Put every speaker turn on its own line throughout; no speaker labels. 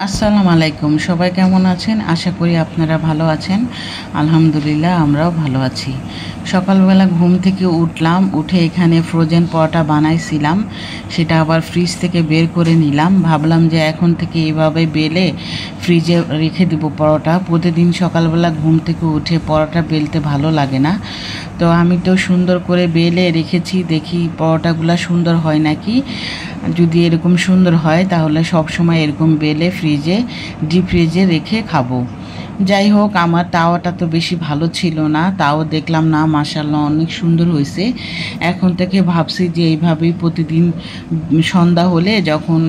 আসসালামু আলাইকুম, সবাই কেমন আছেন? আশা করি আপনারা ভালো আছেন। আলহামদুলিল্লাহ আমরাও ভালো আছি। সকালবেলা ঘুম থেকে উঠলাম, উঠে এখানে ফ্রোজেন পরোটা বানাইছিলাম, সেটা আবার ফ্রিজ থেকে বের করে নিলাম। ভাবলাম যে এখন থেকে এভাবে বেলে ফ্রিজে রেখে দিব পরোটা। প্রতিদিন সকালবেলা ঘুম থেকে উঠে পরোটা বেলতে ভালো লাগে না, তো আমি তো সুন্দর করে বেলে রেখেছি, দেখি পরোটাগুলো সুন্দর হয় নাকি। যদি এরকম সুন্দর হয় তাহলে সব সময় এরকম বেলে ডিপ ফ্রিজে রেখে খাবো। যাই হোক, আমার তাওয়াটা তো বেশি ভালো ছিল না, তাও দেখলাম না মাশাআল্লাহ অনেক সুন্দর হয়েছে। এখন থেকে ভাবছি যে এইভাবেই প্রতিদিন সন্ধ্যা হলে যখন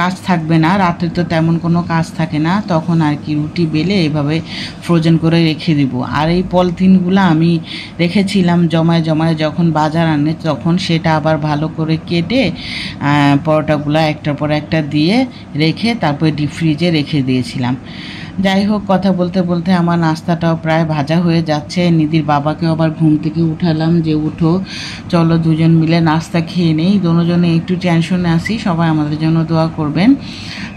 কাজ থাকবে না, রাতে তো তেমন কোনো কাজ থাকে না, তখন আর কি রুটি বেলে এইভাবে ফ্রোজেন করে রেখে দিব। আর এই পলিথিনগুলো আমি রেখেছিলাম জমায় জমায়, যখন বাজার আনে তখন সেটা আবার ভালো করে কেটে পরোটাগুলো একটার পর একটা দিয়ে রেখে তারপরে ডিপ ফ্রিজে রেখে দিয়েছিলাম। যাই হোক, কথা বলতে বলতে আমার নাস্তাটাও প্রায় ভাজা হয়ে যাচ্ছে। নিধির বাবাকেও আবার ঘুম থেকে উঠালাম যে উঠো, চলো দুজন মিলে নাস্তা খেয়ে নেই। দুজনে একটু টেনশনে আছি, সবাই আমাদের জন্য দোয়া করবেন।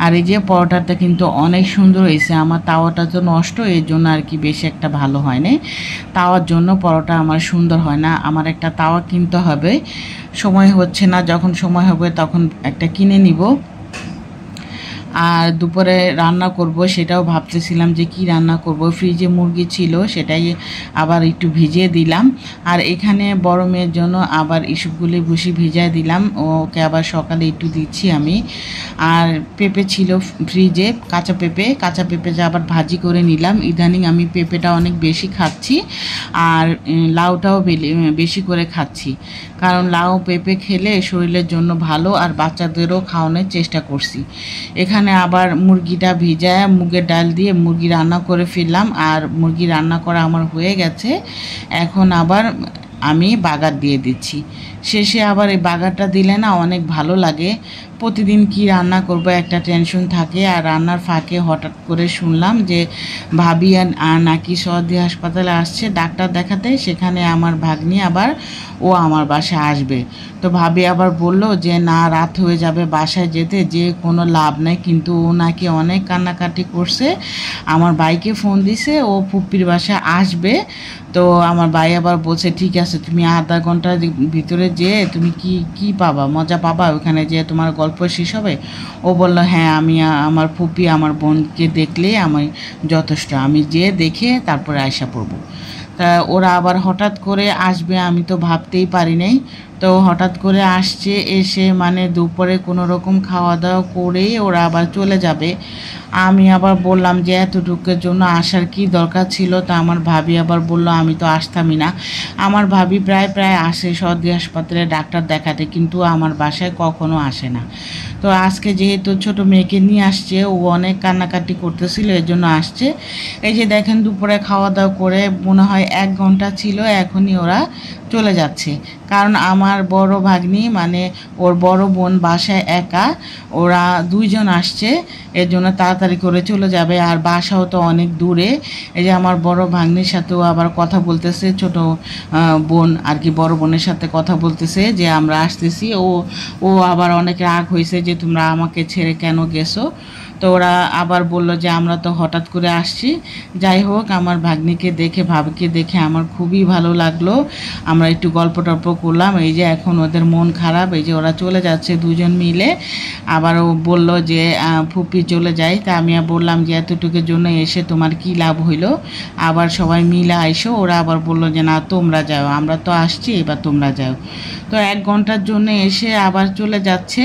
আর এই যে পরোটাটা কিন্তু অনেক সুন্দর হয়েছে। আমার তাওয়াটা তো নষ্ট, এর জন্য আর কি বেশি একটা ভালো হয় না। তাওয়ার জন্য পরোটা আমার সুন্দর হয় না, আমার একটা তাওয়া কিনতে হবে। সময় হচ্ছে না, যখন সময় হবে তখন একটা কিনে নিব। আর দুপুরে রান্না করব, সেটাও ভাবতেছিলাম যে কি রান্না করব। ফ্রিজে মুরগি ছিল, সেটাই আবার একটু ভিজিয়ে দিলাম। আর এখানে বড় মেয়ের জন্য আবার ইসবগুলি ভুসি ভিজিয়ে দিলাম, ওকে আবার সকালে একটু দিচ্ছি আমি। আর পেঁপে ছিল ফ্রিজে, কাঁচা পেঁপে যা আবার ভাজি করে নিলাম। ইদানিং আমি পেঁপেটা অনেক বেশি খাচ্ছি, আর লাউটাও বেশি করে খাচ্ছি, কারণ লাউ পেঁপে খেলে শরীরের জন্য ভালো, আর বাচ্চাদেরও খাওয়ানোর চেষ্টা করছি। এখানে আবার মুরগিটা ভিজায় মুগের ডাল দিয়ে মুরগি রান্না করে ফেললাম, আর মুরগি রান্না করা আমার হয়ে গেছে। এখন আবার আমি বাগার দিয়ে দিচ্ছি। শেষে আবার এই বাগারটা দিলে না অনেক ভালো লাগে। প্রতিদিন কি রান্না করব একটা টেনশন থাকে। আর রান্নার ফাঁকে হঠাৎ করে শুনলাম যে ভাবি নাকি সর্দি হাসপাতালে আসছে ডাক্তার দেখাতে, সেখানে আমার ভাগ্নি আবার ও আমার বাসায় আসবে। তো ভাবি আবার বলল যে না, রাত হয়ে যাবে বাসায় যেতে, যে কোনো লাভ নেই। কিন্তু ও নাকি অনেক কান্নাকাটি করছে, আমার ভাইকে ফোন দিছে, ও ফুপ্পির বাসায় আসবে। তো আমার ভাই আবার বলছে ঠিক আছে, তুমি আধা ঘন্টার ভিতরে যেয়ে তুমি কি পাবা, মজা পাবা ওখানে, যে তোমার গল্প শেষ হবে। ও বলল হ্যাঁ, আমি আমার ফুপি আমার বোনকে দেখলেই আমি যথেষ্ট, আমি যেয়ে দেখে তারপরে আয়সা পড়বো। তা ওরা আবার হঠাৎ করে আসবে, আমি তো ভাবতেই পারি নাই। তো হঠাৎ করে আসছে, এসে মানে দুপুরে কোনো রকম খাওয়া দাওয়া করেই ওরা আবার চলে যাবে। আমি আবার বললাম যে এতটুকুর জন্য আসার কি দরকার ছিল। তা আমার ভাবি আবার বলল আমি তো আসতামই না। আমার ভাবি প্রায় আসে সর্দি হাসপাতালে ডাক্তার দেখাতে, কিন্তু আমার বাসায় কখনো আসে না। তো আজকে যেহেতু ছোট মেয়েকে নিয়ে আসছে, ও অনেক কান্নাকাটি করতেছিল, এর জন্য আসছে। এই যে দেখেন দুপুরে খাওয়া দাওয়া করে মনে হয় 1 ঘন্টা ছিল, এখনই ওরা চলে যাচ্ছে। কারণ আমার বড় ভাগ্নি মানে ওর বড় বোন বাসায় একা, ওরা 2জন আসছে, এর জন্য তাড়াতাড়ি করে চলে যাবে। আর বাসাও তো অনেক দূরে। এই যে আমার বড় ভাগ্নির সাথেও আবার কথা বলতেছে, ছোট বোন আর কি বড় বোনের সাথে কথা বলতেছে যে আমরা আসতেছি। ও ও আবার অনেক রাগ হয়েছে যে তোমরা আমাকে ছেড়ে কেন গেছো। তো ওরা আবার বলল যে আমরা তো হঠাৎ করে আসছি। যাই হোক, আমার ভাগ্নিকে দেখে ভাবিকে দেখে আমার খুবই ভালো লাগলো। আমরা একটু গল্প টল্প করলাম। এই যে এখন ওদের মন খারাপ, এই যে ওরা চলে যাচ্ছে 2জন মিলে। আবার ও বলল যে ফুপি চলে যায়। তা আমি বললাম যে এতটুকুর জন্য এসে তোমার কি লাভ হইলো, আবার সবাই মিলে আইসো। ওরা আবার বলল যে না তোমরা যাও, আমরা তো আসছি, এবার তোমরা যাও। তো 1 ঘন্টার জন্য এসে আবার চলে যাচ্ছে।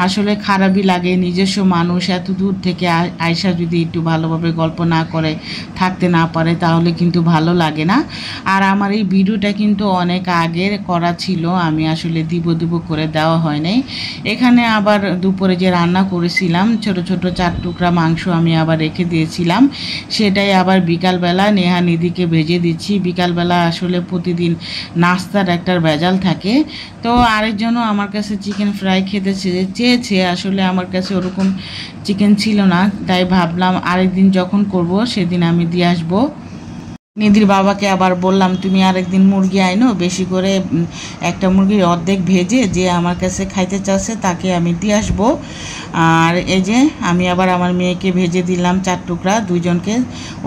আসলে খারাপই লাগে, নিজস্ব মানুষ এত দূর থেকে আয়সা যদি একটু ভালোভাবে গল্প না করে থাকতে না পারে তাহলে কিন্তু ভালো লাগে না। আর আমার এই ভিডিওটা কিন্তু অনেক আগের করা ছিল, আমি আসলে দিব করে দেওয়া হয় নাই। এখানে আবার দুপুরে যে রান্না করেছিলাম ছোট ছোট 4 টুকরা মাংস আমি আবার রেখে দিয়েছিলাম, সেটাই আবার বিকালবেলা নেহা নিধিকে ভেজে দিচ্ছি। বিকালবেলা আসলে প্রতিদিন নাস্তার একটা ভেজাল থাকে। তো আরেকজনও আমার কাছে চিকেন ফ্রাই খেতে চেয়েছে, আসলে আমার কাছে ওরকম চিকেন ছিল না, তাই ভাবলাম আরেকদিন যখন করব সেদিন আমি দিয়ে আসবো। নিধির বাবাকে আবার বললাম, তুমি আরেকদিন মুরগি আইনো, বেশি করে একটা মুরগির অর্ধেক ভেজে যে আমার কাছে খাইতে চাচ্ছে তাকে আমি দিয়ে আসবো। আর এই যে আমি আবার আমার মেয়েকে ভেজে দিলাম 4 টুকরা, দুইজনকে।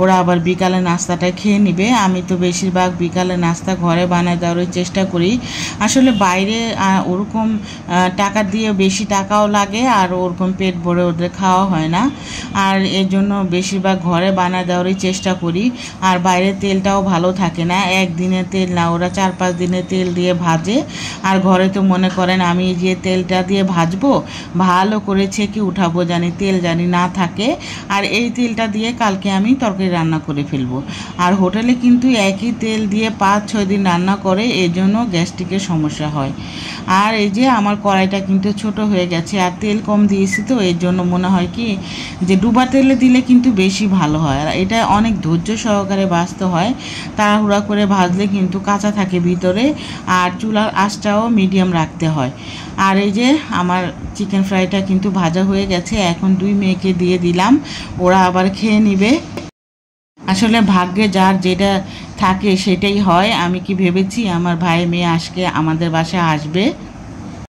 ওরা আবার বিকালে নাস্তাটা খেয়ে নিবে। আমি তো বেশিরভাগ বিকালে নাস্তা ঘরে বানায় দেওয়ার চেষ্টা করি। আসলে বাইরে ওরকম টাকা দিয়ে বেশি টাকাও লাগে, আর ওরকম পেট ভরে ওদের খাওয়া হয় না। আর এর জন্য বেশিরভাগ ঘরে বানায় দেওয়ারই চেষ্টা করি। আর বাইরে তেলটাও ভালো থাকে না, একদিনের তেল না, ওরা 4-5 দিনের তেল দিয়ে ভাজে। আর ঘরে তো মনে করেন আমি যে তেলটা দিয়ে ভাজবো, ভালো করে ছেঁকে উঠাবো, জানি তেল জানি না থাকে। আর এই তেলটা দিয়ে কালকে আমি তরকারি রান্না করে ফেলবো। আর হোটেলে কিন্তু একই তেল দিয়ে 5-6 দিন রান্না করে, এই জন্য গ্যাস্ট্রিকের সমস্যা হয়। আর এই যে আমার কড়াইটা কিন্তু ছোট হয়ে গেছে, আর তেল কম দিয়েছি তো এর জন্য মনে হয় কি যে ডুবা তেলে দিলে কিন্তু বেশি ভালো হয়। আর এটা অনেক ধৈর্য সহকারে ভাজতে হয়, তাড়াহুড়া করে ভাজলে কিন্তু কাঁচা থাকে ভিতরে। আর চুলার আঁচটাও মিডিয়াম রাখতে হয়। আর এই যে আমার চিকেন ফ্রাইটা কিন্তু ভাজা হয়ে গেছে, এখন 2 মেয়েকে দিয়ে দিলাম, ওরা আবার খেয়ে নিবে। আসলে ভাগ্যে যার যেটা থাকে সেটাই হয়। আমি কি ভেবেছি আমার ভাই মেয়ে আজকে আমাদের বাসায় আসবে।